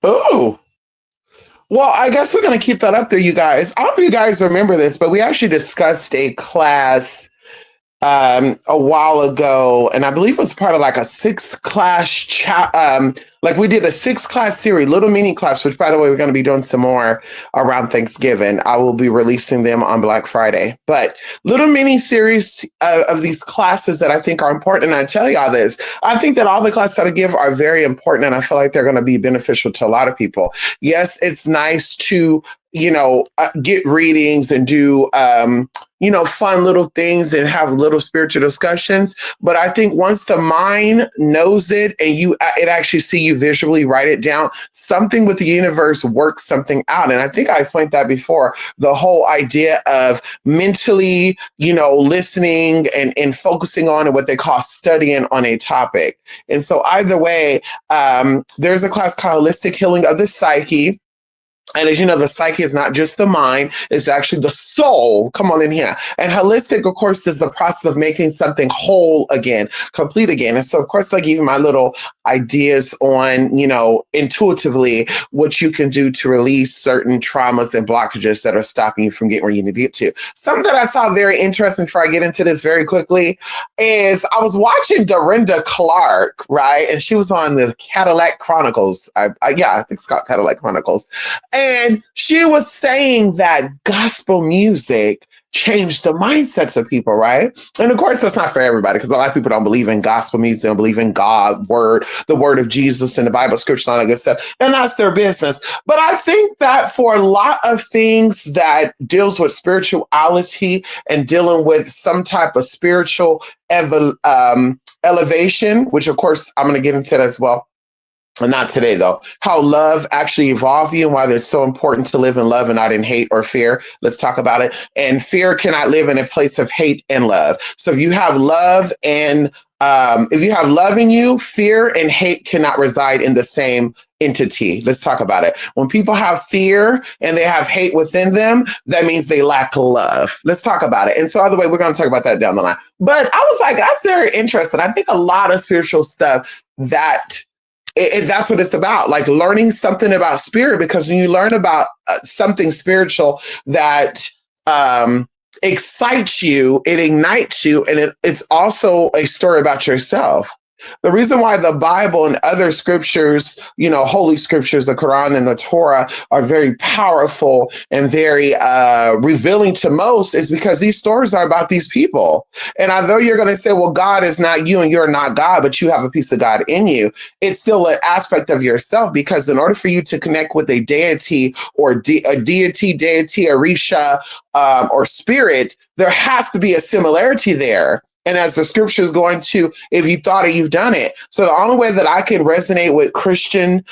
Oh, well, I guess we're going to keep that up there, you guys. I don't know if you guys remember this, but we actually discussed a class a while ago, and I believe it was part of like a like we did a 6 class series, little mini class, which by the way, we're going to be doing some more around Thanksgiving. I will be releasing them on Black Friday, but little mini series of these classes that I think are important. And I tell y'all this, I think that all the classes that I give are very important, and I feel like they're going to be beneficial to a lot of people. Yes, it's nice to get readings and do fun little things and have little spiritual discussions. But I think once the mind knows it and it actually see you visually write it down, something with the universe works something out. And I think I explained that before, the whole idea of mentally, listening and focusing on what they call studying on a topic. And so either way, there's a class called Holistic Healing of the Psyche. And as you know, the psyche is not just the mind, it's actually the soul. Come on in here. And holistic, of course, is the process of making something whole again, complete again. And so, of course, I give you my little ideas on, intuitively what you can do to release certain traumas and blockages that are stopping you from getting where you need to get to. Something that I saw very interesting before I get into this very quickly is I was watching Dorinda Clark, right? And she was on the Cadillac Chronicles. I think it's called Cadillac Chronicles. And she was saying that gospel music changed the mindsets of people, right? And of course, that's not for everybody because a lot of people don't believe in gospel music, they don't believe in God, the word of Jesus and the Bible, scripture, and all that good stuff. And that's their business. But I think that for a lot of things that deals with spirituality and dealing with some type of spiritual elevation, which of course, I'm going to get into that as well. Not today, though. How love actually evolved you and why it's so important to live in love and not in hate or fear. Let's talk about it. And fear cannot live in a place of hate and love. So if you have love and if you have love in you, fear and hate cannot reside in the same entity. Let's talk about it. When people have fear and they have hate within them, that means they lack love. Let's talk about it. And so, either way, we're going to talk about that down the line. But I was like, that's very interesting. I think a lot of spiritual stuff that's what it's about, like learning something about spirit, because when you learn about something spiritual that excites you, it ignites you, and it's also a story about yourself. The reason why the Bible and other scriptures, holy scriptures, the Quran and the Torah are very powerful and very revealing to most is because these stories are about these people. And although you're going to say, well, God is not you and you're not God, but you have a piece of God in you, it's still an aspect of yourself, because in order for you to connect with a deity or a deity, Orisha, or spirit, there has to be a similarity there. And as the scripture is going to, if you thought it, you've done it. So the only way that I can resonate with Christianity,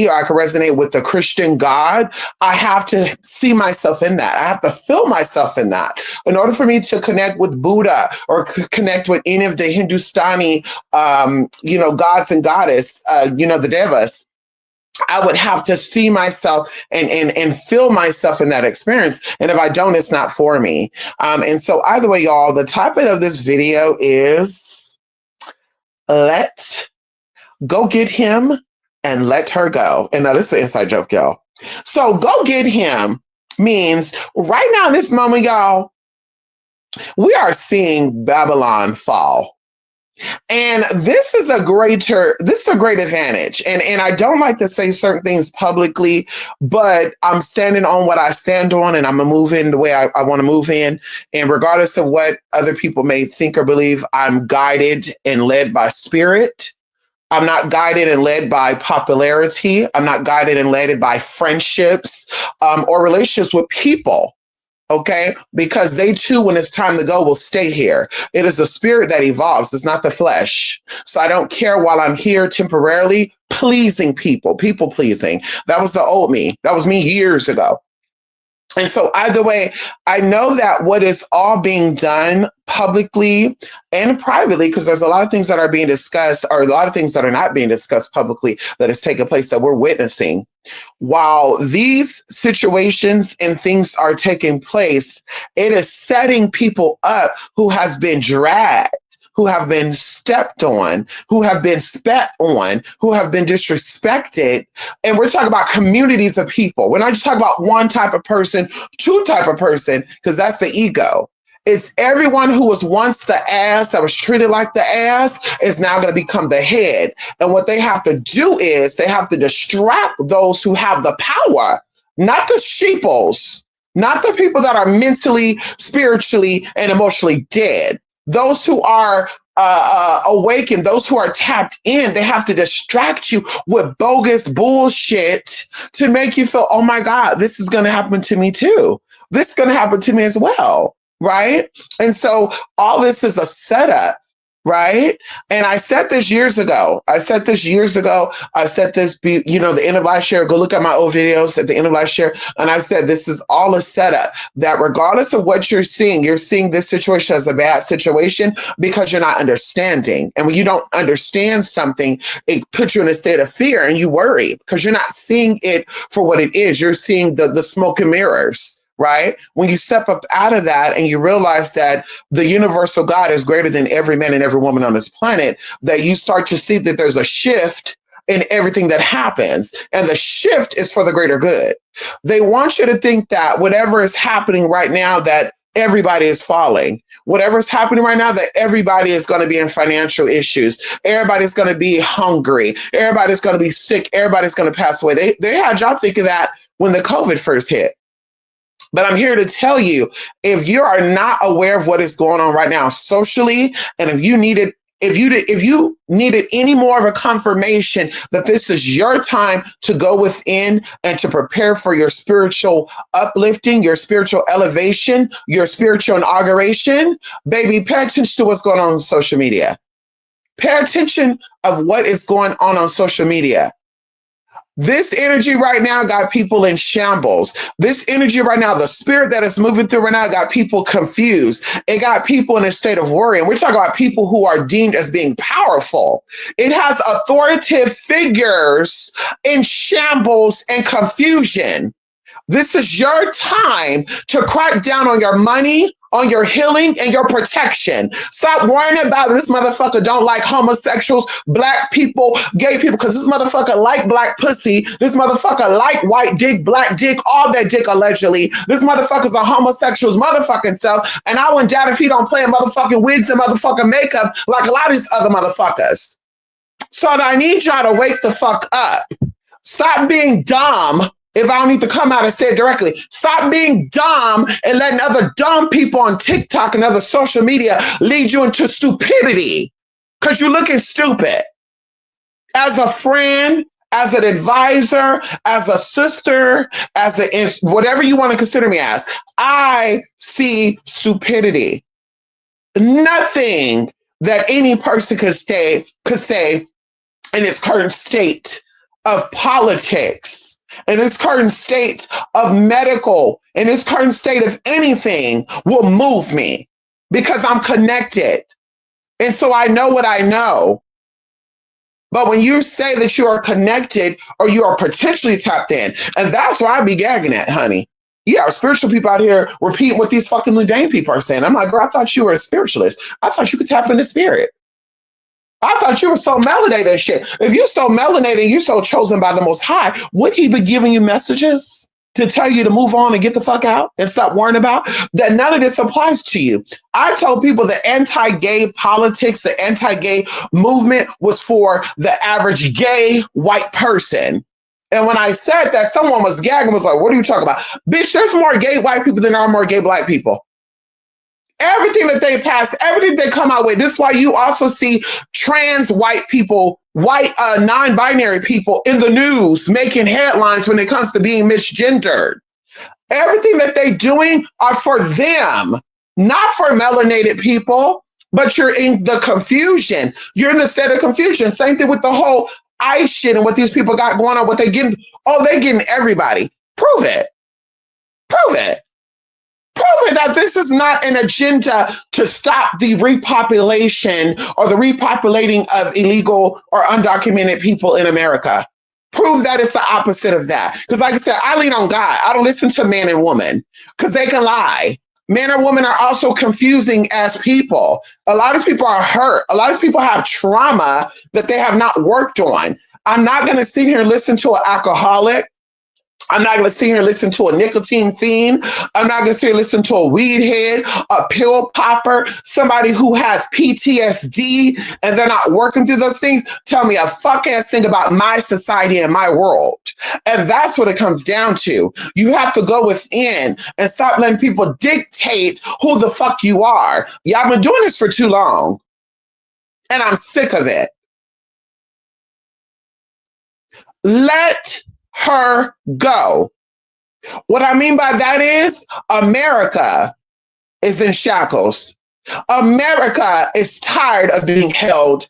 or I can resonate with the Christian God, I have to see myself in that. I have to feel myself in that. In order for me to connect with Buddha or connect with any of the Hindustani, gods and goddess, the devas, I would have to see myself and feel myself in that experience. And if I don't, it's not for me. And so either way, y'all, the topic of this video is let's go get him and let her go. And now this is an inside joke, y'all. So go get him means right now in this moment, y'all, we are seeing Babylon fall. And this is a great advantage. And I don't like to say certain things publicly, but I'm standing on what I stand on, and I'm going to move in the way I want to move in. And regardless of what other people may think or believe, I'm guided and led by spirit. I'm not guided and led by popularity. I'm not guided and led by friendships or relationships with people. Okay, because they too, when it's time to go, will stay here. It is the spirit that evolves. It's not the flesh. So I don't care while I'm here temporarily pleasing people pleasing. That was the old me. That was me years ago. And so either way, I know that what is all being done publicly and privately, because there's a lot of things that are being discussed, or a lot of things that are not being discussed publicly that is taking place that we're witnessing. While these situations and things are taking place, it is setting people up who has been dragged, who have been stepped on, who have been spat on, who have been disrespected. And we're talking about communities of people. We're not just talking about one type of person, two type of person, because that's the ego. It's everyone who was once the ass that was treated like the ass is now going to become the head. And what they have to do is they have to distract those who have the power, not the sheeples, not the people that are mentally, spiritually, and emotionally dead. Those who are awakened, those who are tapped in, they have to distract you with bogus bullshit to make you feel, oh my God, this is going to happen to me too. This is going to happen to me as well. Right. And so all this is a setup. Right. And I said this years ago. I said this, the end of last year. Go look at my old videos at the end of last year. And I said, this is all a setup, that regardless of what you're seeing this situation as a bad situation because you're not understanding. And when you don't understand something, it puts you in a state of fear and you worry because you're not seeing it for what it is. You're seeing the smoke and mirrors. Right? When you step up out of that and you realize that the universal God is greater than every man and every woman on this planet, that you start to see that there's a shift in everything that happens. And the shift is for the greater good. They want you to think that whatever is happening right now, that everybody is falling. Whatever's happening right now, that everybody is going to be in financial issues. Everybody's going to be hungry. Everybody's going to be sick. Everybody's going to pass away. They had y'all think of that when the COVID first hit. But I'm here to tell you, if you are not aware of what is going on right now socially, and if you needed any more of a confirmation that this is your time to go within and to prepare for your spiritual uplifting, your spiritual elevation, your spiritual inauguration, baby, pay attention to what's going on social media. Pay attention of what is going on social media. This energy right now got people in shambles. This energy right now, the spirit that is moving through right now got people confused. It got people in a state of worry. And we're talking about people who are deemed as being powerful. It has authoritative figures in shambles and confusion. This is your time to crack down on your money, on your healing, and your protection. Stop worrying about this motherfucker don't like homosexuals, black people, gay people, because this motherfucker like black pussy. This motherfucker like white dick, black dick, all that dick allegedly. This motherfucker's a homosexual's motherfucking self, and I wouldn't doubt if he don't play in motherfucking wigs and motherfucking makeup like a lot of these other motherfuckers. So I need y'all to wake the fuck up. Stop being dumb. If I don't need to come out and say it directly, stop being dumb and letting other dumb people on TikTok and other social media lead you into stupidity because you're looking stupid. As a friend, as an advisor, as a sister, whatever you want to consider me as, I see stupidity. Nothing that any person could say in its current state of politics, in this current state of medical, in this current state of anything will move me because I'm connected. And so I know what I know. But when you say that you are connected or you are potentially tapped in, and that's why I be gagging at, honey. Yeah, spiritual people out here repeating what these fucking mundane people are saying. I'm like, girl, I thought you were a spiritualist. I thought you could tap into spirit. I thought you were so melanated and shit. If you're so melanated and you're so chosen by the Most High, would he be giving you messages to tell you to move on and get the fuck out and stop worrying about that? None of this applies to you. I told people the anti-gay politics, the anti-gay movement was for the average gay white person. And when I said that, someone was gagging, was like, what are you talking about? Bitch, there's more gay white people than there are more gay black people. Everything that they pass, everything they come out with. This is why you also see trans white people, white non-binary people in the news making headlines when it comes to being misgendered. Everything that they're doing are for them, not for melanated people, but you're in the confusion. You're in the state of confusion. Same thing with the whole ICE shit and what these people got going on, what they getting. Oh, they're getting everybody. Prove it. Prove it. Prove it that this is not an agenda to stop the repopulation or the repopulating of illegal or undocumented people in America. Prove that it's the opposite of that. Because like I said, I lean on God. I don't listen to man and woman because they can lie. Men or women are also confusing as people. A lot of people are hurt. A lot of people have trauma that they have not worked on. I'm not going to sit here and listen to an alcoholic. I'm not going to sit here and listen to a nicotine fiend. I'm not going to sit here and listen to a weed head, a pill popper, somebody who has PTSD and they're not working through those things. Tell me a fuck ass thing about my society and my world. And that's what it comes down to. You have to go within and stop letting people dictate who the fuck you are. Y'all been doing this for too long. And I'm sick of it. Let her go. What I mean by that is America is in shackles. America is tired of being held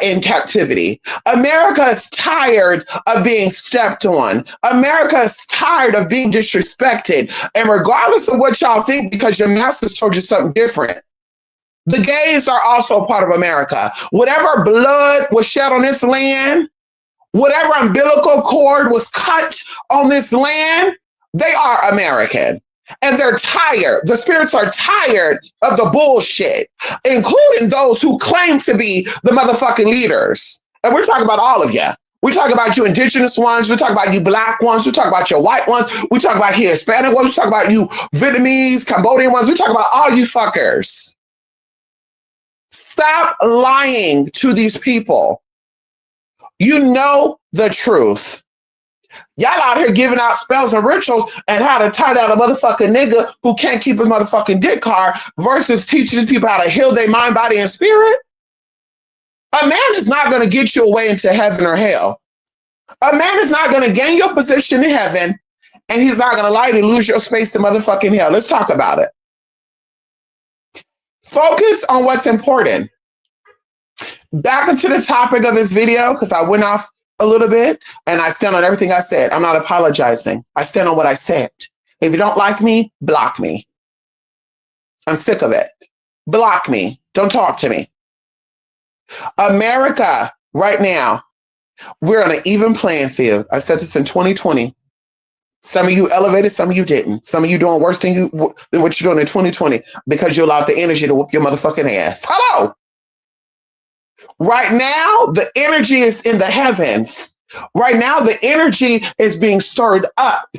in captivity. America is tired of being stepped on. America is tired of being disrespected. And regardless of what y'all think, because your masters told you something different, the gays are also part of America. Whatever blood was shed on this land, whatever umbilical cord was cut on this land, they are American. And they're tired. The spirits are tired of the bullshit, including those who claim to be the motherfucking leaders. And we're talking about all of you. We talk about you indigenous ones. We talk about you black ones. We talk about your white ones. We talk about you Hispanic ones. We talk about you Vietnamese, Cambodian ones. We talk about all you fuckers. Stop lying to these people. You know the truth. Y'all out here giving out spells and rituals and how to tie down a motherfucking nigga who can't keep his motherfucking dick hard versus teaching people how to heal their mind, body, and spirit. A man is not going to get you away into heaven or hell. A man is not going to gain your position in heaven, and he's not going to allow you to lose your space in motherfucking hell. Let's talk about it. Focus on what's important. Back into the topic of this video, because I went off a little bit and I stand on everything I said. I'm not apologizing. I stand on what I said. If you don't like me, block me. I'm sick of it. Block me. Don't talk to me. America, right now, we're on an even playing field. I said this in 2020. Some of you elevated, some of you didn't. Some of you doing worse than what you're doing in 2020 because you allowed the energy to whoop your motherfucking ass. Hello. Right now, the energy is in the heavens. Right now, the energy is being stirred up.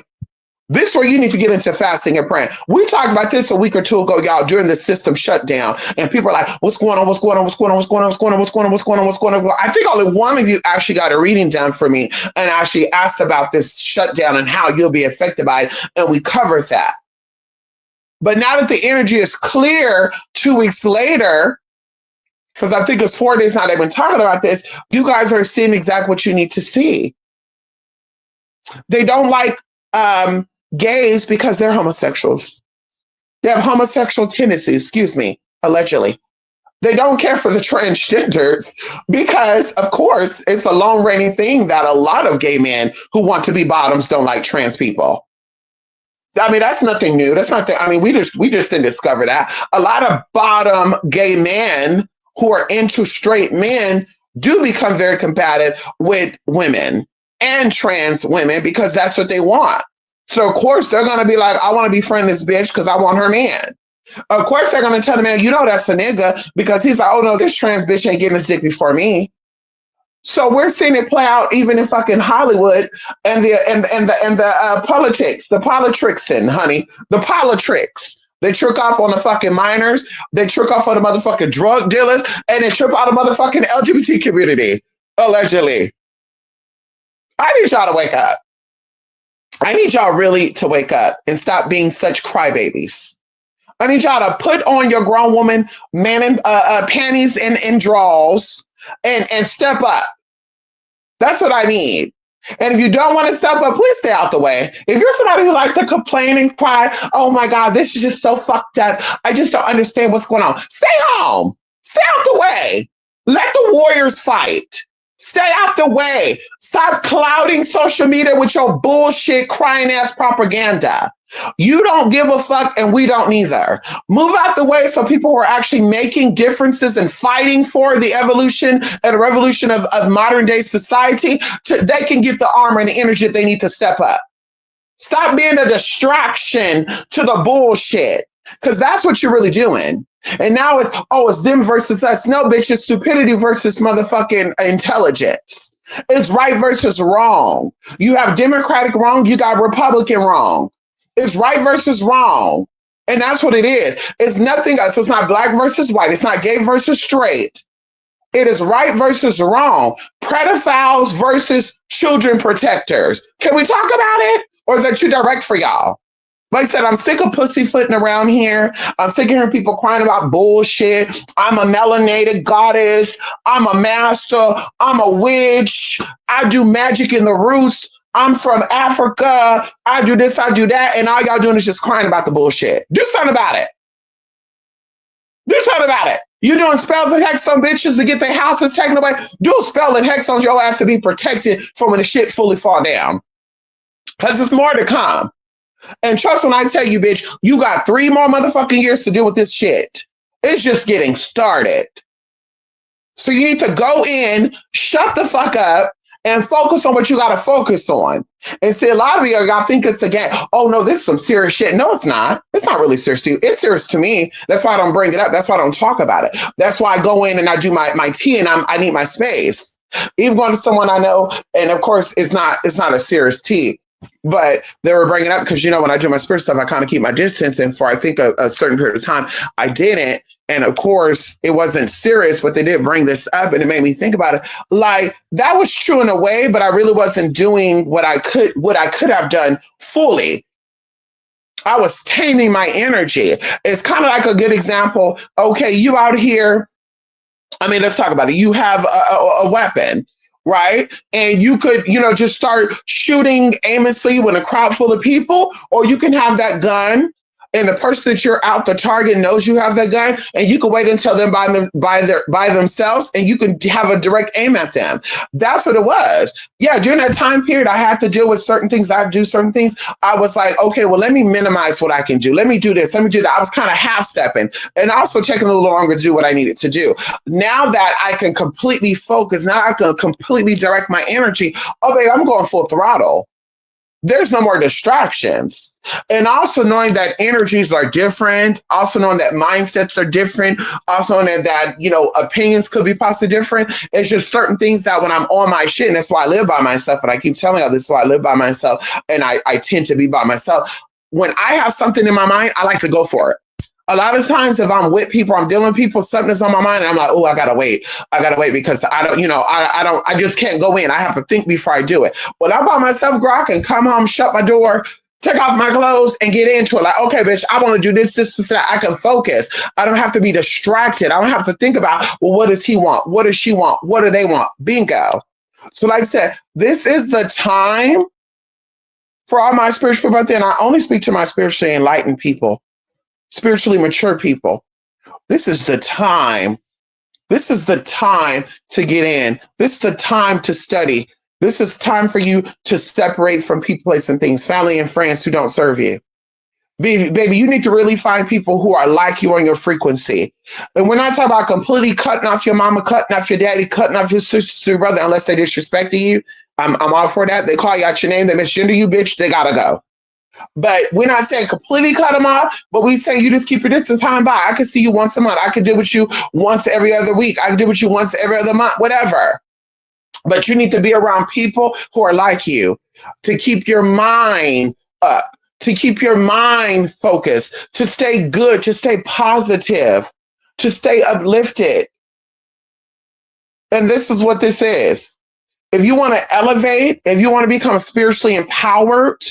This is where you need to get into fasting and praying. We talked about this a week or two ago, y'all, during the system shutdown. And people are like, what's going on? What's going on? What's going on? What's going on? What's going on? What's going on? What's going on? What's going on? I think only one of you actually got a reading done for me and actually asked about this shutdown and how you'll be affected by it. And we covered that. But now that the energy is clear 2 weeks later, because I think it's 4 days now they've been talking about this, you guys are seeing exactly what you need to see. They don't like gays because they're homosexuals. They have homosexual tendencies, allegedly. They don't care for the transgenders because, of course, it's a long-reigning thing that a lot of gay men who want to be bottoms don't like trans people. I mean, that's nothing new. That's not we just didn't discover that. A lot of bottom gay men who are into straight men do become very combative with women and trans women because that's what they want. So, of course, they're going to be like, I want to befriend this bitch because I want her man. Of course, they're going to tell the man, you know, that's a nigga because he's like, oh, no, this trans bitch ain't getting his dick before me. So we're seeing it play out even in fucking Hollywood and the politics, the politrixing, honey, the politrix. They trick off on the fucking minors. They trick off on the motherfucking drug dealers. And they trip out the motherfucking LGBT community, allegedly. I need y'all to wake up. I need y'all really to wake up and stop being such crybabies. I need y'all to put on your grown woman panties and drawers and step up. That's what I need. And if you don't want to step up, please stay out the way. If you're somebody who likes to complain and cry, oh my God, this is just so fucked up. I just don't understand what's going on. Stay home. Stay out the way. Let the warriors fight. Stay out the way. Stop clouding social media with your bullshit crying ass propaganda. You don't give a fuck and we don't either. Move out the way so people who are actually making differences and fighting for the evolution and the revolution of modern day society, they can get the armor and the energy that they need to step up. Stop being a distraction to the bullshit. Because that's what you're really doing. And now it's them versus us. No, bitch, it's stupidity versus motherfucking intelligence. It's right versus wrong. You have Democratic wrong, you got Republican wrong. It's right versus wrong. And that's what it is. It's nothing else. It's not black versus white. It's not gay versus straight. It is right versus wrong. Pedophiles versus children protectors. Can we talk about it? Or is that too direct for y'all? Like I said, I'm sick of pussyfooting around here. I'm sick of hearing people crying about bullshit. I'm a melanated goddess. I'm a master. I'm a witch. I do magic in the roots. I'm from Africa. I do this, I do that. And all y'all doing is just crying about the bullshit. Do something about it. Do something about it. You're doing spells and hex on bitches to get their houses taken away. Do a spell and hex on your ass to be protected from when the shit fully fall down. Because there's more to come. And trust when I tell you, bitch, you got 3 more motherfucking years to deal with this shit. It's just getting started. So you need to go in, shut the fuck up, and focus on what you got to focus on. And see, a lot of y'all think it's a game. Oh, no, this is some serious shit. No, it's not. It's not really serious to you. It's serious to me. That's why I don't bring it up. That's why I don't talk about it. That's why I go in and I do my tea and I need my space. Even going to someone I know, and of course, it's not a serious tea. But they were bringing it up because, when I do my spirit stuff, I kind of keep my distance. And for, I think, a certain period of time, I didn't. And of course, it wasn't serious, but they did bring this up and it made me think about it. Like, that was true in a way, but I really wasn't doing what I could have done fully. I was taming my energy. It's kind of like a good example. Okay, you out here. I mean, let's talk about it. You have a weapon. Right. And you could, just start shooting aimlessly when a crowd full of people, or you can have that gun and the person that you're out, the target knows you have that gun, and you can wait until them by themselves and you can have a direct aim at them. That's what it was. Yeah. During that time period, I had to deal with certain things. I do certain things. I was like, okay, well, let me minimize what I can do. Let me do this. Let me do that. I was kind of half stepping and also taking a little longer to do what I needed to do. Now that I can completely focus, now I can completely direct my energy. Oh, babe, I'm going full throttle. There's no more distractions. And also knowing that energies are different, also knowing that mindsets are different, also knowing that, opinions could be possibly different. It's just certain things that when I'm on my shit, and that's why I live by myself, and I keep telling you this, so I live by myself, and I tend to be by myself. When I have something in my mind, I like to go for it. A lot of times if I'm with people, I'm dealing with people, something is on my mind and I'm like, oh, I gotta wait because I don't, I just can't go in. I have to think before I do it. When I'm by myself, girl, I can come home, shut my door, take off my clothes and get into it. Like, okay, bitch, I want to do this, that. I can focus. I don't have to be distracted. I don't have to think about, well, what does he want? What does she want? What do they want? Bingo. So like I said, this is the time for all my spiritual people out there. And I only speak to my spiritually enlightened people. Spiritually mature people. This is the time. This is the time to get in. This is the time to study. This is time for you to separate from people, place, and things, family and friends who don't serve you. Baby, you need to really find people who are like you on your frequency. And we're not talking about completely cutting off your mama, cutting off your daddy, cutting off your sister, your brother, unless they disrespect you. I'm all for that. They call you out your name. They misgender you, bitch. They gotta go. But we're not saying completely cut them off, but we saying you just keep your distance high and by. I can see you once a month. I can deal with you once every other week. I can deal with you once every other month, whatever. But you need to be around people who are like you to keep your mind up, to keep your mind focused, to stay good, to stay positive, to stay uplifted. And this is what this is. If you want to elevate, if you want to become spiritually empowered,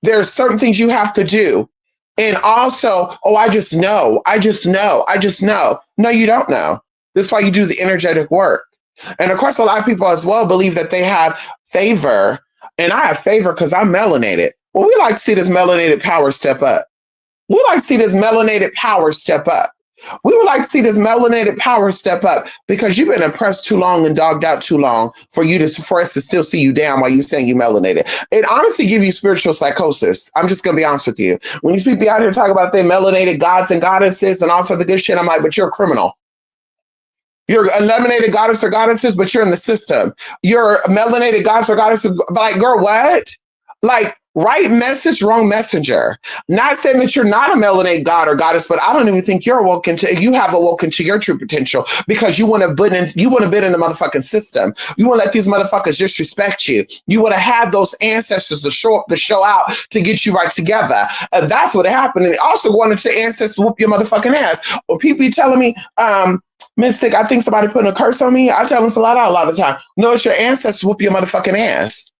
there are certain things you have to do. And also, I just know. No, you don't know. This is why you do the energetic work. And of course, a lot of people as well believe that they have favor. And I have favor because I'm melanated. Well, we like to see this melanated power step up. We like to see this melanated power step up. We would like to see this melanated power step up because you've been oppressed too long and dogged out too long for us to still see you down while you're saying you melanated. It honestly gives you spiritual psychosis. I'm just going to be honest with you. When you people out here talk about they melanated gods and goddesses and all sorts of good shit, I'm like, but you're a criminal. You're a melanated goddess or goddesses, but you're in the system. You're a melanated goddess or goddess, like, girl, what? Like, Right message, wrong messenger. Not saying that you're not a melanated god or goddess, but I don't even think you have awoken to your true potential because you want to bid in the motherfucking system. You want to let these motherfuckers disrespect you. You want to have those ancestors to show out to get you right together. And that's what happened. And also wanted to ancestors whoop your motherfucking ass. When people be telling me, Mystic, I think somebody putting a curse on me, I tell them flat out a lot of the time. No, it's your ancestors whoop your motherfucking ass.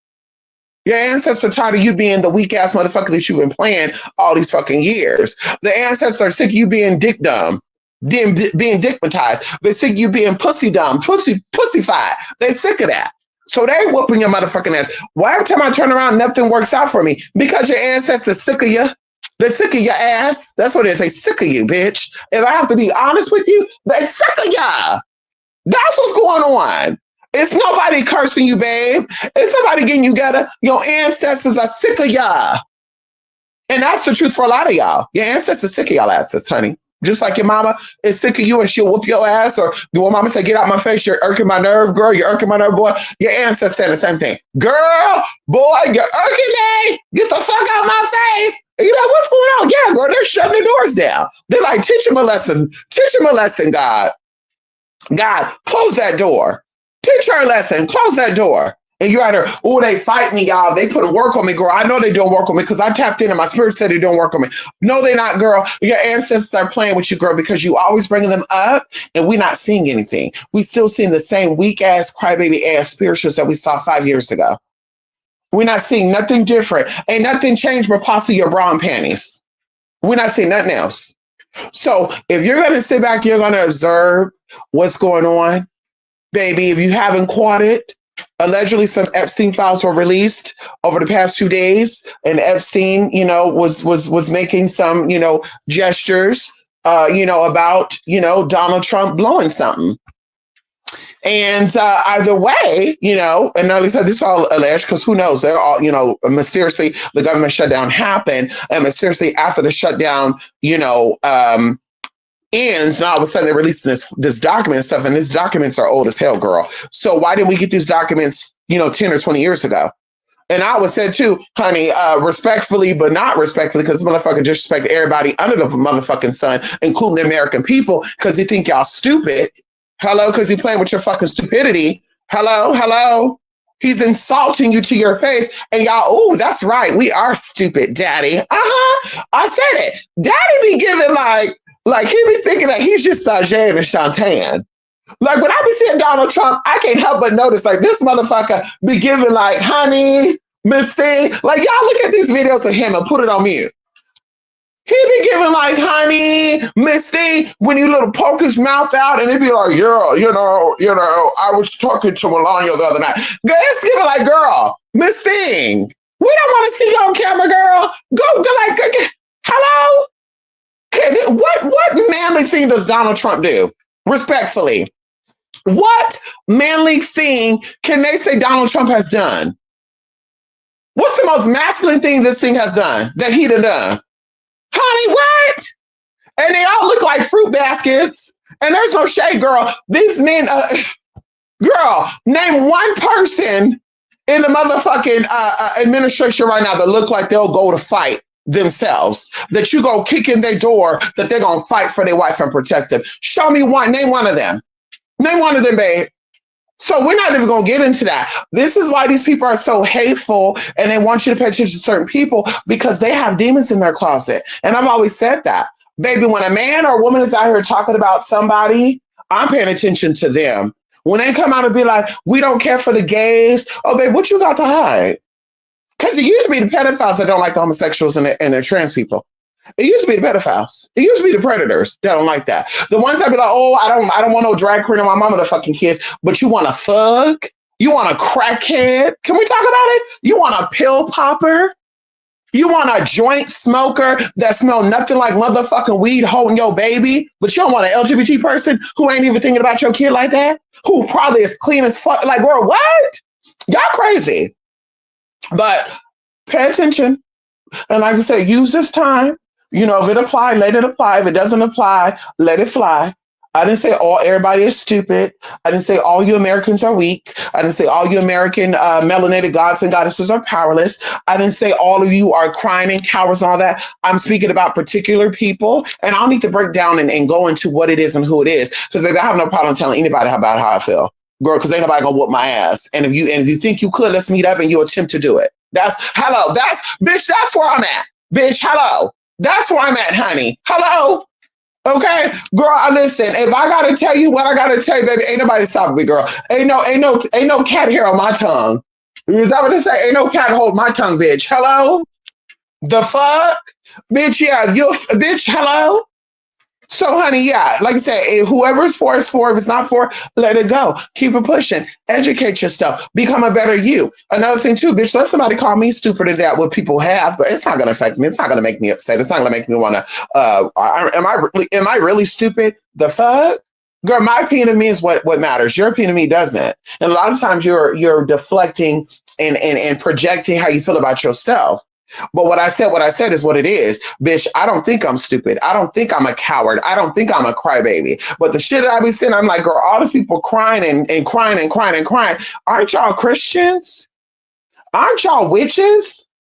Your ancestors tired of you being the weak ass motherfucker that you've been playing all these fucking years. The ancestors are sick of you being dick dumb, being dickmatized. They're sick of you being pussy dumb, pussyfied. They're sick of that. So they whooping your motherfucking ass. Why every time I turn around, nothing works out for me? Because your ancestors sick of you. They're sick of your ass. That's what it is. They sick of you, bitch. If I have to be honest with you, they sick of ya. That's what's going on. It's nobody cursing you, babe. It's somebody getting you together. Your ancestors are sick of y'all. And that's the truth for a lot of y'all. Your ancestors sick of y'all asses, honey. Just like your mama is sick of you and she'll whoop your ass, or your mama say, get out my face, you're irking my nerve, girl, you're irking my nerve, boy. Your ancestors say the same thing. Girl, boy, you're irking me. Get the fuck out my face. And you know, what's going on? Yeah, girl, they're shutting the doors down. They're like, teach him a lesson. Teach him a lesson, God. God, close that door. Teach her a lesson. Close that door. And you had her, oh, they fight me, y'all. They put work on me, girl. I know they don't work on me because I tapped in and my spirit said they don't work on me. No, they're not, girl. Your ancestors are playing with you, girl, because you always bringing them up and we're not seeing anything. We still seeing the same weak-ass, crybaby-ass spirituals that we saw 5 years ago. We're not seeing nothing different. Ain't nothing changed but possibly your bra and panties. We're not seeing nothing else. So if you're going to sit back, you're going to observe what's going on. Baby, if you haven't caught it, allegedly some Epstein files were released over the past 2 days, and Epstein, was making some, gestures, about, Donald Trump blowing something. And either way, and like I said, this is all alleged because who knows? They're all, mysteriously the government shutdown happened, and mysteriously after the shutdown, ends, and all of a sudden they're releasing this document and stuff, and these documents are old as hell, girl. So why didn't we get these documents, 10 or 20 years ago? And I always said too, honey, respectfully, but not respectfully, because motherfucker disrespect everybody under the motherfucking sun, including the American people, because they think y'all stupid. Hello, because he playing with your fucking stupidity. Hello. He's insulting you to your face, and y'all, oh, that's right, we are stupid, daddy. I said it. Daddy be giving like he be thinking that he's just Sajay and Shantan. Like when I be seeing Donald Trump, I can't help but notice like this motherfucker be giving like honey, Miss Thing. Like y'all look at these videos of him and put it on mute. He be giving like honey, Miss Thing, when you little poke his mouth out and it be like, yeah, I was talking to Melania the other night. Girl, it's giving like, girl, Miss Thing, we don't want to see you on camera, girl. Go hello? What manly thing does Donald Trump do? Respectfully, what manly thing can they say Donald Trump has done? What's the most masculine thing this thing has done that he done? Honey, what? And they all look like fruit baskets. And there's no shade, girl. These men, girl, name one person in the motherfucking administration right now that look like they'll go to fight themselves, that you go kick in their door, that they're gonna fight for their wife and protect them. Show me one. Name one of them. Name one of them, babe. So we're not even gonna get into that. This is why these people are so hateful, and they want you to pay attention to certain people because they have demons in their closet. And I've always said that, baby. When a man or a woman is out here talking about somebody, I'm paying attention to them. When they come out and be like, "We don't care for the gays," oh, babe, what you got to hide? Because it used to be the pedophiles that don't like the homosexuals and the trans people. It used to be the pedophiles. It used to be the predators that don't like that. The ones that be like, oh, I don't want no drag queen or my mama to fucking kiss, but you want a thug? You want a crackhead? Can we talk about it? You want a pill popper? You want a joint smoker that smell nothing like motherfucking weed holding your baby, but you don't want an LGBT person who ain't even thinking about your kid like that? Who probably is clean as fuck? Like, girl, what? Y'all crazy. But pay attention. And like I said, use this time. If it apply, let it apply. If it doesn't apply, let it fly. I didn't say all everybody is stupid. I didn't say all you Americans are weak. I didn't say all you American melanated gods and goddesses are powerless. I didn't say all of you are crying and cowards and all that. I'm speaking about particular people, and I'll need to break down and go into what it is and who it is. Because baby, I have no problem telling anybody about how I feel, girl. Because ain't nobody gonna whoop my ass. And if you think you could, let's meet up and you attempt to do it. That's hello. That's bitch. That's where I'm at, bitch. Hello. That's where I'm at, honey. Hello. Okay, girl, I listen. If I gotta tell you what I gotta tell you, baby, ain't nobody stopping me, girl. Ain't no cat hair on my tongue. Is that what they say? Ain't no cat hold my tongue, bitch. Hello, the fuck, bitch. Yeah, you, bitch. Hello. So, honey, yeah, like I said, whoever's for is for. If it's not for, let it go. Keep it pushing. Educate yourself. Become a better you. Another thing, too, bitch, let somebody call me stupid at that, what people have, but it's not going to affect me. It's not going to make me upset. It's not going to make me want to, am I really stupid? The fuck? Girl, my opinion of me is what matters. Your opinion of me doesn't. And a lot of times you're deflecting and projecting how you feel about yourself. But what I said is what it is. Bitch, I don't think I'm stupid. I don't think I'm a coward. I don't think I'm a crybaby. But the shit that I be saying, I'm like, girl, all these people crying and crying and crying and crying. Aren't y'all Christians? Aren't y'all witches?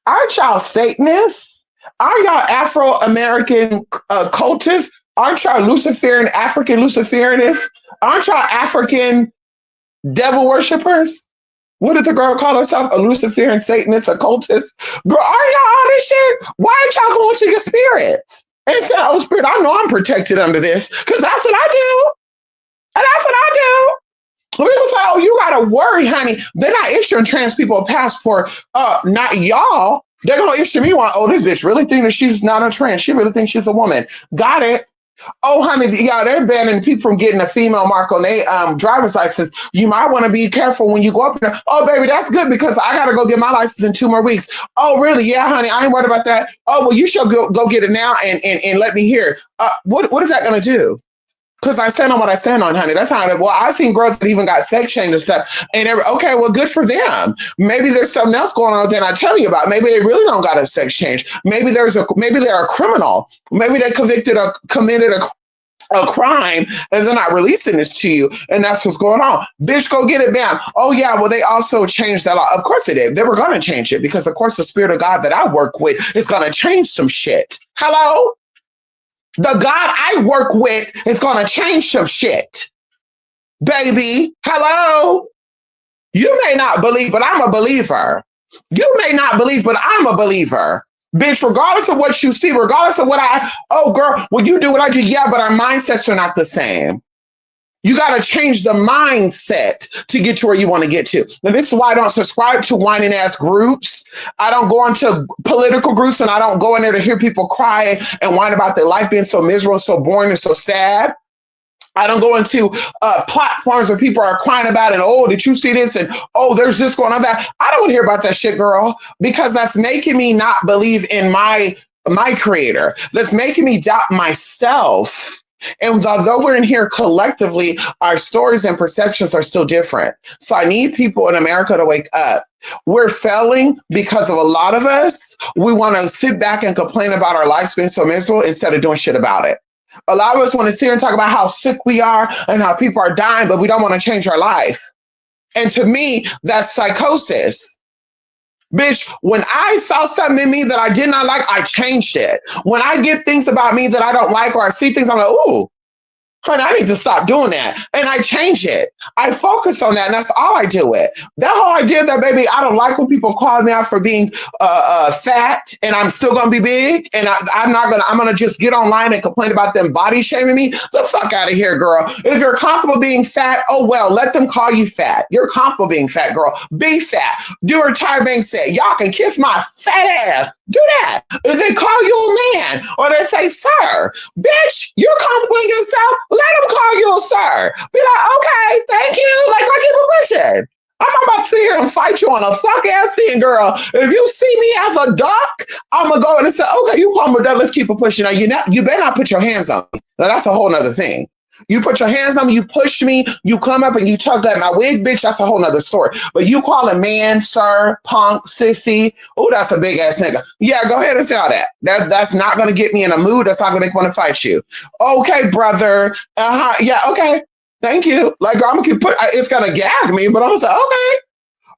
Aren't y'all Satanists? Aren't y'all Afro-American cultists? Aren't y'all Luciferian, African Luciferianists? Aren't y'all African devil worshippers? What did the girl call herself? A Luciferian Satanist, occultist? Girl, are y'all all this shit? Why aren't y'all going to your spirits? And say, oh, spirit, I know I'm protected under this because that's what I do. And that's what I do. People say, oh, you got to worry, honey. They're not issuing trans people a passport. Not y'all. They're going to issue me one. Oh, this bitch really think that she's not a trans. She really thinks she's a woman. Got it. Oh, honey, yeah, they're banning people from getting a female mark on their driver's license. You might want to be careful when you go up there. Oh, baby, that's good because I got to go get my license in 2 more weeks. Oh, really? Yeah, honey, I ain't worried about that. Oh, well, you should go get it now and let me hear. What is that going to do? Because I stand on what I stand on, honey. That's how well, I've seen girls that even got sex change and stuff. And okay, well, good for them. Maybe there's something else going on that I tell you about. Maybe they really don't got a sex change. Maybe they're a criminal. Maybe they committed a crime and they're not releasing this to you. And that's what's going on. Bitch, go get it, bam. Oh, yeah, well, they also changed that law. Of course they did. They were going to change it because, of course, the spirit of God that I work with is going to change some shit. Hello? The God I work with is going to change some shit. Baby, hello? You may not believe, but I'm a believer. You may not believe, but I'm a believer. Bitch, regardless of what you see, regardless of oh, girl, well, you do what I do. Yeah, but our mindsets are not the same. You got to change the mindset to get to where you want to get to. Now, this is why I don't subscribe to whining ass groups. I don't go into political groups and I don't go in there to hear people cry and whine about their life being so miserable, so boring, and so sad. I don't go into platforms where people are crying about it. Oh, did you see this? And oh, there's this going on that. I don't want to hear about that shit, girl, because that's making me not believe in my creator. That's making me doubt myself. And although we're in here collectively, our stories and perceptions are still different. So I need people in America to wake up. We're failing because of a lot of us. We want to sit back and complain about our lives being so miserable instead of doing shit about it. A lot of us want to sit here and talk about how sick we are and how people are dying, but we don't want to change our life. And to me, that's psychosis. Bitch, when I saw something in me that I did not like, I changed it. When I get things about me that I don't like or I see things, I'm like, ooh, honey, I need to stop doing that. And I change it. I focus on that, and that's all I do it. That whole idea that, baby, I don't like when people call me out for being fat, and I'm still going to be big, and I'm going to just get online and complain about them body shaming me. The fuck out of here, girl. If you're comfortable being fat, oh, well, let them call you fat. You're comfortable being fat, girl. Be fat. Do what Tyra Banks said. Y'all can kiss my fat ass. Do that. If they call you a man, or they say, sir, bitch, you're comfortable in yourself. Let them call you a sir. Be like, okay, thank you. Like, I keep it pushing. I'm about to sit here and fight you on a fuck ass thing, girl. If you see me as a duck, I'm gonna go in and say, okay, you call me a duck. Let's keep it pushing. Now, you better not put your hands on me. Now, that's a whole nother thing. You put your hands on me, you push me, you come up and you tug at my wig, bitch. That's a whole nother story. But you call a man, sir, punk, sissy. Oh, that's a big ass nigga. Yeah, go ahead and say all that. That's not gonna get me in a mood. That's not gonna make me want to fight you. Okay, brother. Yeah, okay. Thank you. Like I'm gonna keep it's gonna gag me, but I'm gonna say, okay.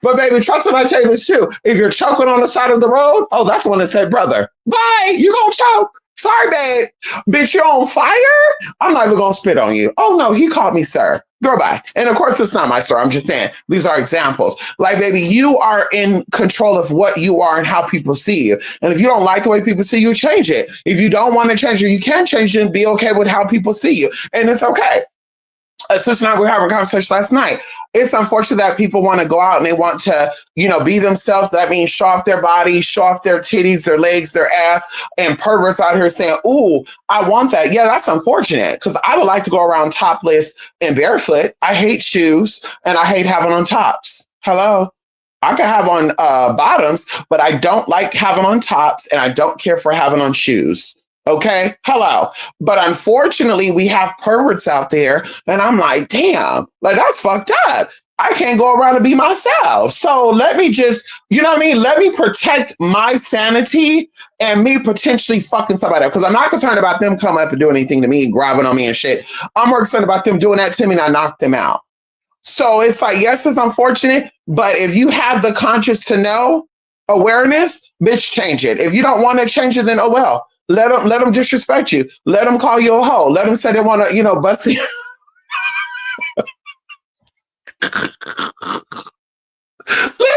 But baby, trust what I tell you this too. If you're choking on the side of the road, oh, that's the one that said, brother, bye, you gonna choke. Sorry, babe. Bitch, you're on fire? I'm not even gonna spit on you. Oh no, he called me sir. Girl, bye. And of course, it's not my story. I'm just saying these are examples. Like, baby, you are in control of what you are and how people see you. And if you don't like the way people see you, change it. If you don't want to change it, you can change it and be okay with how people see you. And it's okay. A sister and I were having a conversation last night. It's unfortunate that people want to go out and they want to, be themselves. That means show off their body, show off their titties, their legs, their ass, and perverts out here saying, ooh, I want that. Yeah, that's unfortunate because I would like to go around topless and barefoot. I hate shoes and I hate having on tops. Hello? I can have on bottoms, but I don't like having on tops and I don't care for having on shoes. Okay, hello. But unfortunately, we have perverts out there, and I'm like, damn, like that's fucked up. I can't go around and be myself. So let me just, you know what I mean? Let me protect my sanity and me potentially fucking somebody up. Because I'm not concerned about them coming up and doing anything to me, grabbing on me and shit. I'm more concerned about them doing that to me and I knock them out. So it's like, yes, it's unfortunate, but if you have the conscience to know, awareness, bitch, change it. If you don't want to change it, then oh well. Let them disrespect you. Let them call you a hoe. Let them say they want to, bust you. Let them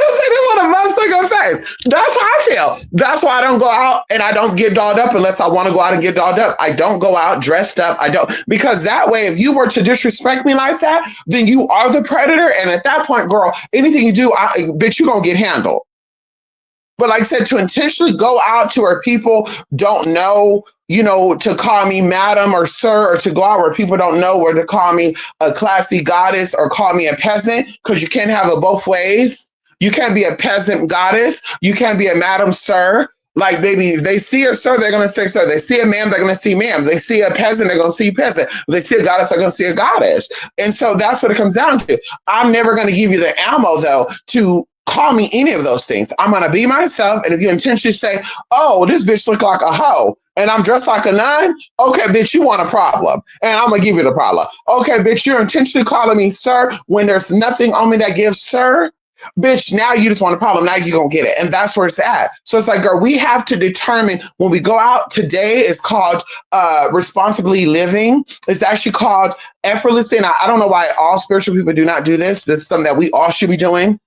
say they want to bust in your face. That's how I feel. That's why I don't go out and I don't get dolled up unless I want to go out and get dolled up. I don't go out dressed up. I don't, because that way, if you were to disrespect me like that, then you are the predator. And at that point, girl, anything you do, bitch, you gonna get handled. But like I said, to intentionally go out to where people don't know, to call me madam or sir, or to go out where people don't know where to call me a classy goddess or call me a peasant, because you can't have it both ways. You can't be a peasant goddess. You can't be a madam sir. Like, baby, they see a sir, they're going to say sir. They see a ma'am, they're going to see ma'am. They see a peasant, they're going to see peasant. They see a goddess, they're going to see a goddess. And so that's what it comes down to. I'm never going to give you the ammo, though, to call me any of those things. I'm going to be myself. And if you intentionally say, oh, this bitch look like a hoe and I'm dressed like a nun, okay, bitch, you want a problem. And I'm going to give you the problem. Okay, bitch, you're intentionally calling me sir when there's nothing on me that gives sir. Bitch, now you just want a problem. Now you're going to get it. And that's where it's at. So it's like, girl, we have to determine when we go out today. It's called responsibly living. It's actually called effortlessly. And I don't know why all spiritual people do not do this. This is something that we all should be doing.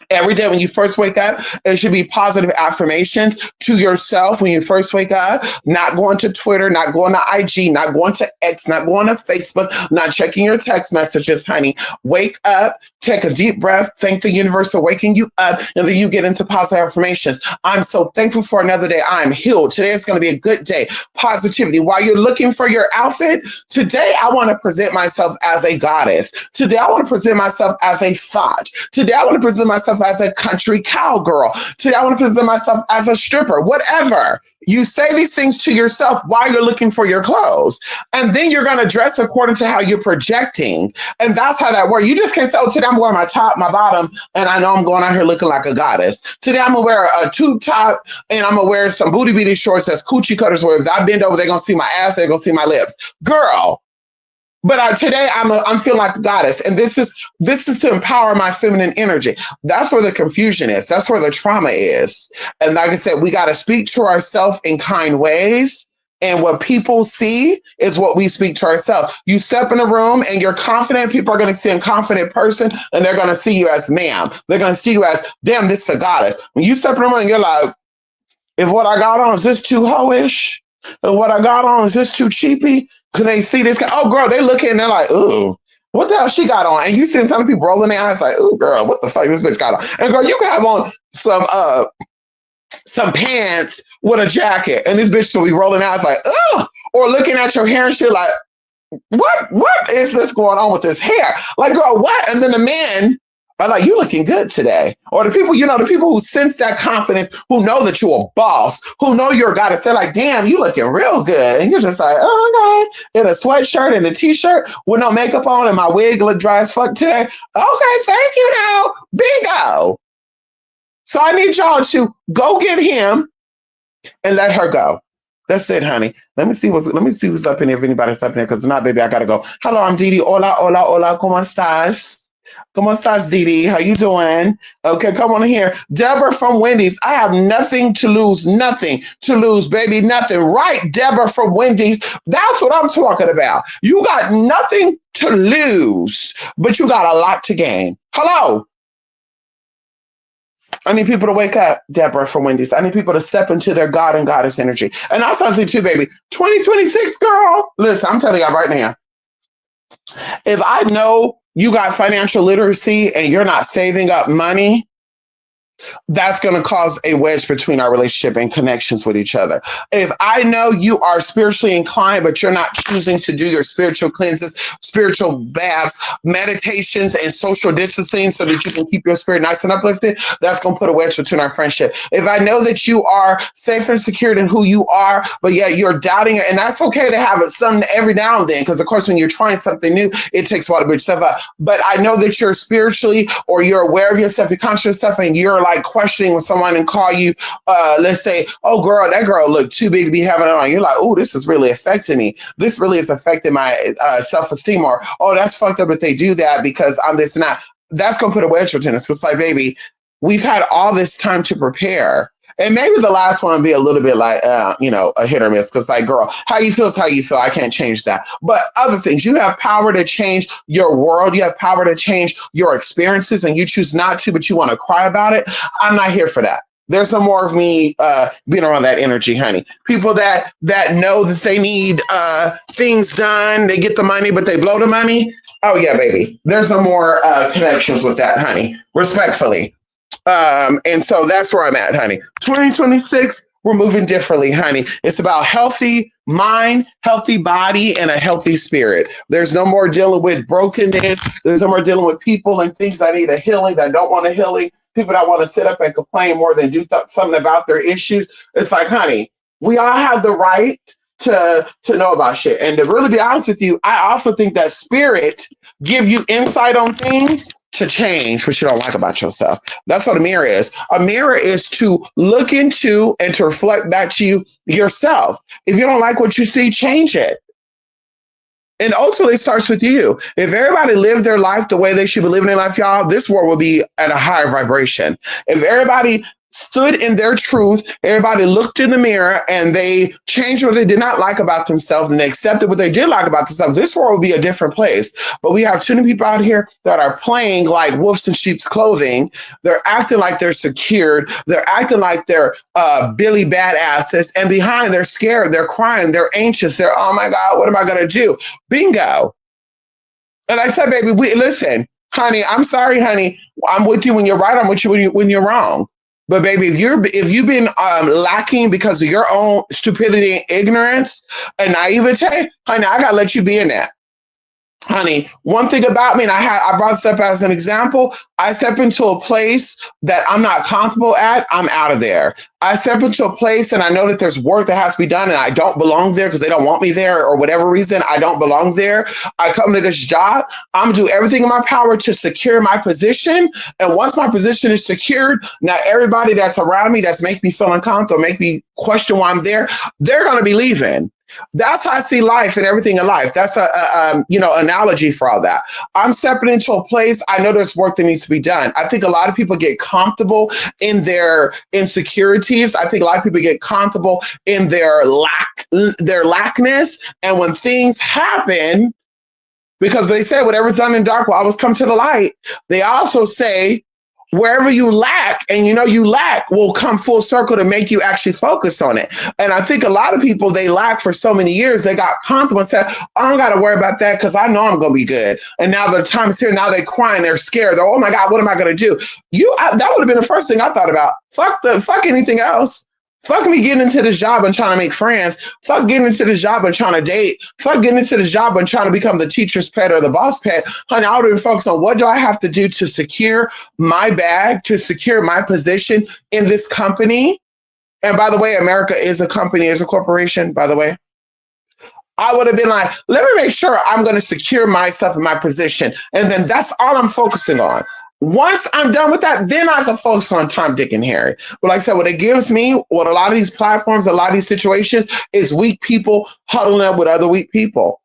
Every day when you first wake up, it should be positive affirmations to yourself when you first wake up, not going to Twitter, not going to IG, not going to X, not going to Facebook, not checking your text messages, honey. Wake up, take a deep breath, thank the universe for waking you up, and then you get into positive affirmations. I'm so thankful for another day. I'm healed. Today is going to be a good day. Positivity. While you're looking for your outfit, today I want to present myself as a goddess. Today I want to present myself as a thought. Today I want to present myself as a country cowgirl. Today I want to present myself as a stripper. Whatever. You say these things to yourself while you're looking for your clothes. And then you're going to dress according to how you're projecting. And that's how that works. You just can't say, oh, today I'm wearing my top, my bottom, and I know I'm going out here looking like a goddess. Today I'm going to wear a tube top and I'm going to wear some booty beating shorts that's coochie cutters where if I bend over, they're going to see my ass, they're going to see my lips. Girl. But today I'm feeling like a goddess, and this is to empower my feminine energy. That's where the confusion is. That's where the trauma is. And like I said, we got to speak to ourselves in kind ways. And what people see is what we speak to ourselves. You step in a room and you're confident. People are going to see a confident person, and they're going to see you as ma'am. They're going to see you as, damn, this is a goddess. When you step in a room and you're like, if what I got on is this too hoish, and what I got on is this too cheapy. Can they see this? Oh, girl, they look and they're like, ooh, what the hell she got on? And you see some people rolling their eyes like, ooh, girl, what the fuck this bitch got on? And girl, you can have on some pants with a jacket, and this bitch will be rolling eyes like, ugh, or looking at your hair and shit like, what is this going on with this hair? Like, girl, what? And then the men I like, you looking good today. Or the people, the people who sense that confidence, who know that you're a boss, who know you're a goddess, they're like, damn, you looking real good. And you're just like, oh, okay. In a sweatshirt and a t-shirt with no makeup on and my wig look dry as fuck today. Okay, thank you now. Bingo. So I need y'all to go get him and let her go. That's it, honey. Let me see who's up in here, if anybody's up in here, because not, baby, I gotta go. Hello, I'm Dee Dee. Hola, hola, hola. ¿Cómo estás? ¿Cómo estás, Dee Dee? How you doing? Okay, come on here. Deborah from Wendy's. I have nothing to lose. Nothing to lose, baby. Nothing. Right, Deborah from Wendy's. That's what I'm talking about. You got nothing to lose, but you got a lot to gain. Hello. I need people to wake up, Deborah from Wendy's. I need people to step into their God and goddess energy. And that's something too, baby. 2026, girl. Listen, I'm telling y'all right now. If I know you got financial literacy and you're not saving up money, that's going to cause a wedge between our relationship and connections with each other. If I know you are spiritually inclined, but you're not choosing to do your spiritual cleanses, spiritual baths, meditations, and social distancing so that you can keep your spirit nice and uplifted, that's going to put a wedge between our friendship. If I know that you are safe and secure in who you are, but yet you're doubting it, and that's okay to have it some every now and then, because of course, when you're trying something new, it takes a while to bridge stuff up. But I know that you're spiritually, or you're aware of yourself, you're conscious of stuff, and you're like questioning with someone and call you, let's say, oh girl, that girl looked too big to be having it on. You're like, oh, this is really affecting me. This really is affecting my self-esteem. Or, oh, that's fucked up that they do that because I'm this and that. That's going to put a wedge between us. It's like, baby, we've had all this time to prepare. And maybe the last one would be a little bit like, a hit or miss. Because like, girl, how you feel is how you feel. I can't change that. But other things, you have power to change your world. You have power to change your experiences, and you choose not to, but you want to cry about it. I'm not here for that. There's no more of me being around that energy, honey. People that know that they need things done, they get the money, but they blow the money. Oh, yeah, baby. There's no more connections with that, honey. Respectfully. And so that's where I'm at, honey. 2026, we're moving differently, honey. It's about healthy mind, healthy body, and a healthy spirit. There's no more dealing with brokenness. There's no more dealing with people and things that need a healing, that don't want a healing. People that want to sit up and complain more than do something about their issues. It's like, honey, we all have the right to know about shit. And to really be honest with you, I also think that spirit give you insight on things to change what you don't like about yourself. That's what a mirror is. A mirror is to look into and to reflect back to you yourself. If you don't like what you see, change it. And ultimately, it starts with you. If everybody lived their life the way they should be living their life, y'all, this world will be at a higher vibration. If everybody stood in their truth, everybody looked in the mirror and they changed what they did not like about themselves and they accepted what they did like about themselves, this world would be a different place. But we have too many people out here that are playing like wolves in sheep's clothing. They're acting like they're secured. They're acting like they're Billy badasses. And behind, they're scared. They're crying. They're anxious. They're, oh my God, what am I going to do? Bingo. And I said, baby, listen, honey, I'm sorry, honey. I'm with you when you're right. I'm with you when you're wrong. But baby, if you've been lacking because of your own stupidity and ignorance and naivete, honey, I gotta let you be in that. Honey, one thing about me, and I brought this up as an example, I step into a place that I'm not comfortable at, I'm out of there. I step into a place and I know that there's work that has to be done and I don't belong there because they don't want me there or whatever reason, I don't belong there. I come to this job, I'm gonna do everything in my power to secure my position. And once my position is secured, now everybody that's around me that's make me feel uncomfortable, make me question why I'm there, they're gonna be leaving. That's how I see life and everything in life. That's a analogy for all that. I'm stepping into a place. I know there's work that needs to be done. I think a lot of people get comfortable in their insecurities. I think a lot of people get comfortable in their lackness. And when things happen, because they say whatever's done in dark will always come to the light. They also say wherever you lack and you lack will come full circle to make you actually focus on it. And I think a lot of people, they lack for so many years, they got comfortable and said, I don't got to worry about that because I know I'm going to be good. And now the time is here. Now they're crying. They're scared. They're, oh my God, what am I going to do? That would have been the first thing I thought about. Fuck anything else. Fuck me getting into this job and trying to make friends. Fuck getting into this job and trying to date. Fuck getting into this job and trying to become the teacher's pet or the boss pet. Honey, I would focus on what do I have to do to secure my bag, to secure my position in this company. And by the way, America is a company, is a corporation, by the way. I would have been like, let me make sure I'm going to secure myself in my position. And then that's all I'm focusing on. Once I'm done with that, then I can focus on Tom, Dick, and Harry. But like I said, what it gives me, what a lot of these platforms, a lot of these situations is weak people huddling up with other weak people.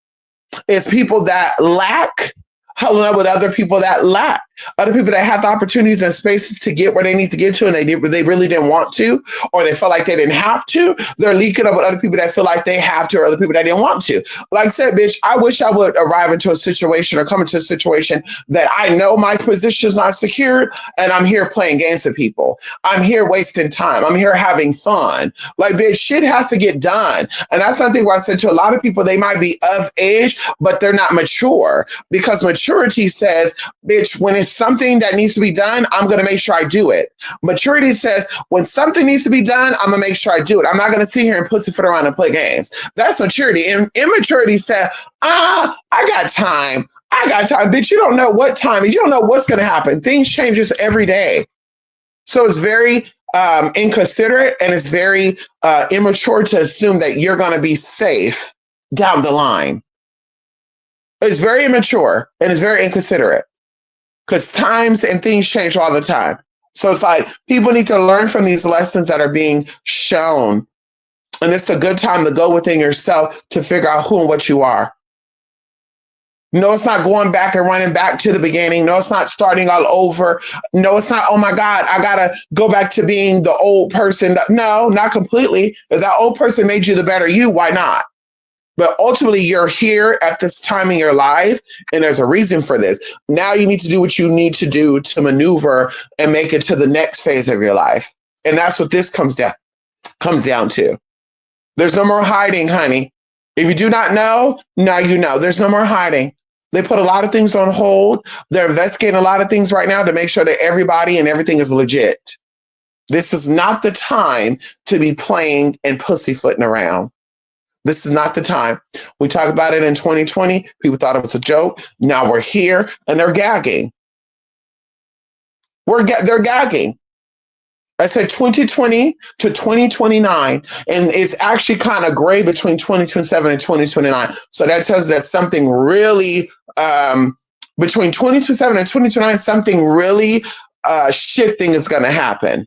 It's people that lack huddling up with other people that lack, other people that have the opportunities and spaces to get where they need to get to, and they really didn't want to, or they felt like they didn't have to. They're leaking up with other people that feel like they have to, or other people that didn't want to. Like I said, bitch, I wish I would arrive into a situation or come into a situation that I know my position is not secured, and I'm here playing games with people. I'm here wasting time. I'm here having fun. Like, bitch, shit has to get done. And that's something where I said to a lot of people, they might be of age, but they're not mature, because maturity says, bitch, when it's something that needs to be done, I'm going to make sure I do it. Maturity says, when something needs to be done, I'm going to make sure I do it. I'm not going to sit here and pussyfoot around and play games. That's maturity. And immaturity said, I got time. I got time. Bitch, you don't know what time is. You don't know what's going to happen. Things changes every day. So it's very inconsiderate, and it's very immature to assume that you're going to be safe down the line. It's very immature and it's very inconsiderate, because times and things change all the time. So it's like people need to learn from these lessons that are being shown. And it's a good time to go within yourself to figure out who and what you are. No, it's not going back and running back to the beginning. No, it's not starting all over. No, it's not, oh my God, I got to go back to being the old person. No, not completely. If that old person made you the better you, why not? But ultimately, you're here at this time in your life, and there's a reason for this. Now you need to do what you need to do to maneuver and make it to the next phase of your life. And that's what this comes down to. There's no more hiding, honey. If you do not know, now you know. There's no more hiding. They put a lot of things on hold. They're investigating a lot of things right now to make sure that everybody and everything is legit. This is not the time to be playing and pussyfooting around. This is not the time. We talked about it in 2020. People thought it was a joke. Now we're here and they're gagging. They're gagging. I said 2020 to 2029, and it's actually kind of gray between 2027 and 2029. So that tells us that something really, between 2027 and 2029, something really shifting is going to happen.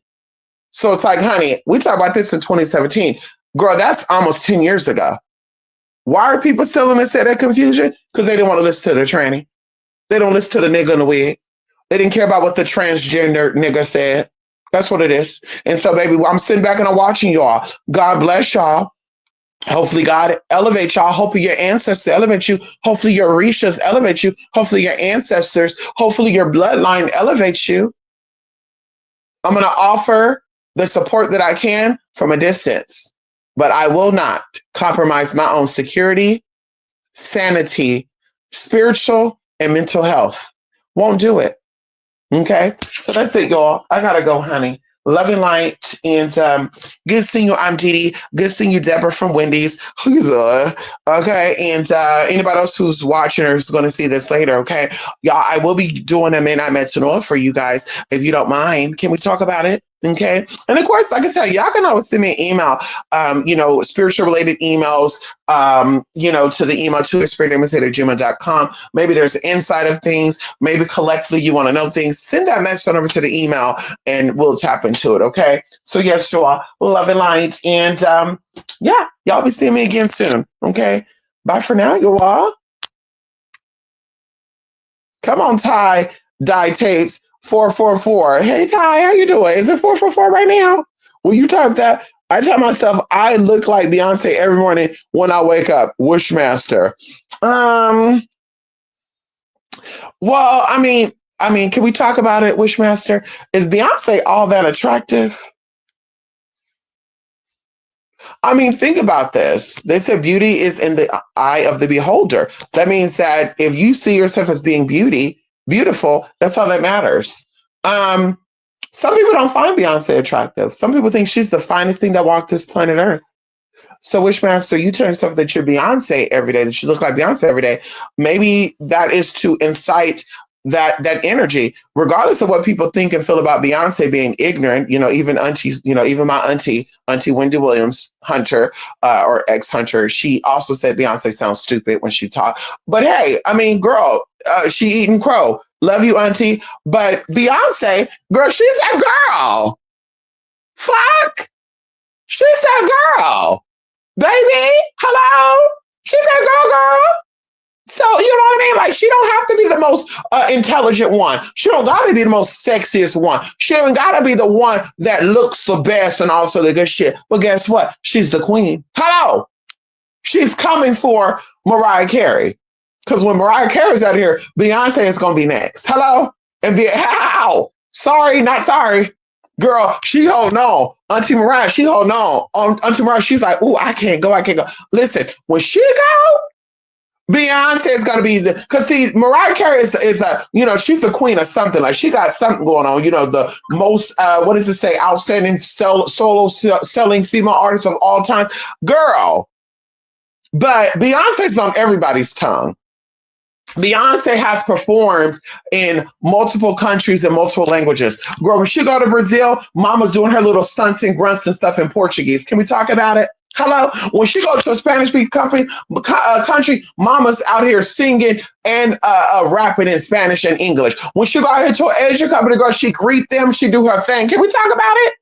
So it's like, honey, we talked about this in 2017. Girl, that's almost 10 years ago. Why are people still in this state of confusion? Because they didn't want to listen to the tranny. They don't listen to the nigga in the wig. They didn't care about what the transgender nigga said. That's what it is. And so, baby, I'm sitting back and I'm watching y'all. God bless y'all. Hopefully God elevates y'all. Hopefully your ancestors elevate you. Hopefully your Orishas elevate you. Hopefully your ancestors, hopefully your bloodline elevates you. I'm going to offer the support that I can from a distance. But I will not compromise my own security, sanity, spiritual, and mental health. Won't do it. Okay? So that's it, y'all. I gotta go, honey. Love and light. And good seeing you. I'm Dee Dee. Good seeing you, Deborah from Wendy's. Okay. And anybody else who's watching or is going to see this later, okay? Y'all, I will be doing a Midnight Medicine Oil for you guys. If you don't mind, can we talk about it? Okay. And of course, I can tell you, y'all can always send me an email, spiritual related emails, to the email to spiritnamaste@gmail.com. Maybe there's an insight of things. Maybe collectively you want to know things. Send that message on over to the email and we'll tap into it. Okay. So yes, y'all, love and light. And y'all be seeing me again soon. Okay. Bye for now, y'all. Come on, Ty Dye Tapes. 444. Hey, Ty, how you doing? Is it 444 right now? Will you type that? I tell myself I look like Beyonce every morning when I wake up. Wishmaster. Well, I mean, can we talk about it, Wishmaster? Is Beyonce all that attractive? I mean, think about this. They said beauty is in the eye of the beholder. That means that if you see yourself as being beautiful, that's all that matters. Some people don't find Beyonce attractive. Some people think she's the finest thing that walked this planet Earth. So, Wishmaster, you tell yourself that you're Beyonce every day, that you look like Beyonce every day. Maybe that is to incite that energy, regardless of what people think and feel about Beyonce being ignorant. Even aunties, even my Auntie Wendy Williams Hunter, or ex Hunter, she also said Beyonce sounds stupid when she talked. But hey, I mean, girl, she eating crow. Love you, Auntie. But Beyonce, girl, she's that girl. Fuck, she's that girl. Baby, hello? She's that girl. So, you know what I mean? Like, she don't have to be the most intelligent one. She don't got to be the most sexiest one. She don't got to be the one that looks the best and also the good shit. But guess what? She's the queen. Hello? She's coming for Mariah Carey. Because when Mariah Carey's out here, Beyonce is going to be next. Hello? And be, how? Sorry, not sorry. Girl, she holding on. Auntie Mariah, she holding on. Auntie Mariah, she's like, ooh, I can't go. Listen, when she go, Beyonce is gonna be because see, Mariah Carey is a she's a queen of something. Like she got something going on. The most what does it say? Outstanding solo selling female artist of all time, girl. But Beyonce's on everybody's tongue. Beyonce has performed in multiple countries and multiple languages. Girl, when she go to Brazil, Mama's doing her little stunts and grunts and stuff in Portuguese. Can we talk about it? Hello? When she goes to a Spanish-speaking country, Mama's out here singing and rapping in Spanish and English. When she go out here to an Asian company, girl, she greet them, she do her thing. Can we talk about it?